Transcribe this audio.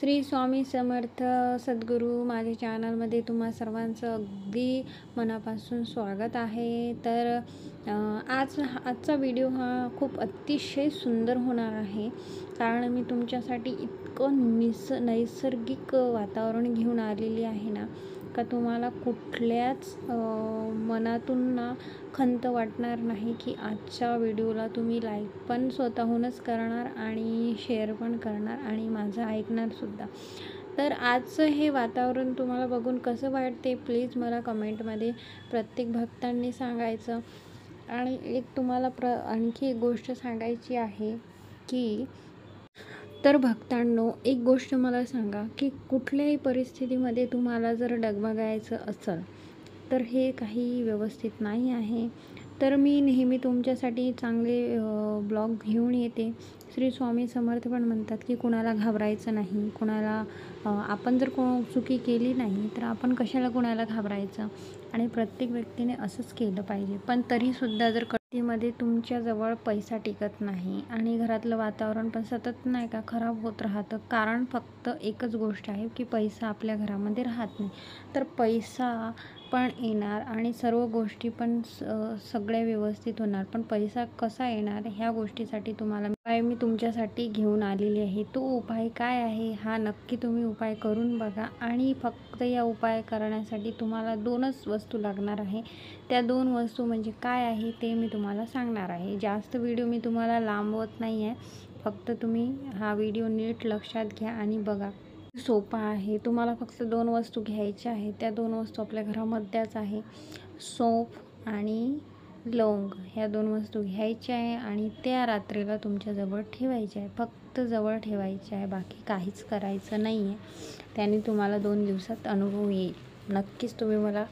श्री स्वामी समर्थ सद्गुरू. माझ्या चॅनलमध्ये तुम्हा सर्वांचं अगदी मनापासून स्वागत आहे. तर आजचा व्हिडिओ हा खूप अतिशय सुंदर होणार आहे, कारण मी तुमच्यासाठी इतकं नैसर्गिक वातावरण घेऊन आलेली आहे ना, का तुम्हाला कुठल्याच मनातून ना खंत वाटणार नाही की आजच्या व्हिडिओला तुम्ही लाईक पण स्वतःहूनच करणार आणि शेअर पण करणार आणि माझं ऐकणारसुद्धा. तर आजचं हे वातावरण तुम्हाला बघून कसं वाटते प्लीज मला कमेंटमध्ये प्रत्येक भक्तांनी सांगायचं. आणि एक तुम्हाला आणखी एक गोष्ट सांगायची आहे की तर भक्तांनो, एक गोष्ट मला सांगा की कुठल्याही परिस्थितीमध्ये तुम्हाला जर डगमगायचं असेल तर हे काही व्यवस्थित नाही आहे. तर मी नेहमी तुमच्यासाठी चांगले ब्लॉग घेऊन येते. श्री स्वामी समर्थ पण म्हणतात की कुणाला घाबरायचं नाही, कुणाला आपण जर चुकी केली नाही तर आपण कशाला कुणाला घाबरायचं, आणि प्रत्येक व्यक्तीने असंच केलं पाहिजे. पण तरीसुद्धा जर मध्ये तुमच्याजवळ पैसा टिकत नाही आणि घरातलं वातावरण पण सतत नाही का खराब होत राहतं, कारण फक्त एकच गोष्ट आहे की पैसा आपल्या घरामध्ये राहत नाही. तर पैसा पण येणार आणि सर्व गोष्टी पण सगळ्या व्यवस्थित होणार, पण पैसा कसा येणार ह्या गोष्टीसाठी तुम्हाला उपाय मी तुमच्यासाठी घेऊन आलेली आहे. तो उपाय काय आहे हा नक्की तुम्ही उपाय करून बघा. आणि फक्त या उपाय करण्यासाठी तुम्हाला 2च वस्तू लागणार आहे. त्या 2 वस्तू म्हणजे काय आहे ते मी तुम्हाला सांगणार आहे. जास्त व्हिडिओ मी तुम्हाला लांबवत नाही आहे, फक्त तुम्ही हा व्हिडिओ नीट लक्षात घ्या आणि बघा. सोपा आहे. तुम्हाला फक्त 2 वस्तू घ्यायच्या आहेत. त्या 2 वस्तू आपल्या घरामध्येच आहे. सौंफ आणि लवंग ह्या 2 वस्तू घ्यायच्या आहे आणि त्या रात्रीला तुमच्याजवळ ठेवायच्या आहे. फक्त जवळ ठेवायच्या आहे, बाकी काहीच करायचं नाही आहे. त्याने तुम्हाला 2 दिवसात अनुभव येईल. नक्कीच तुम्ही मला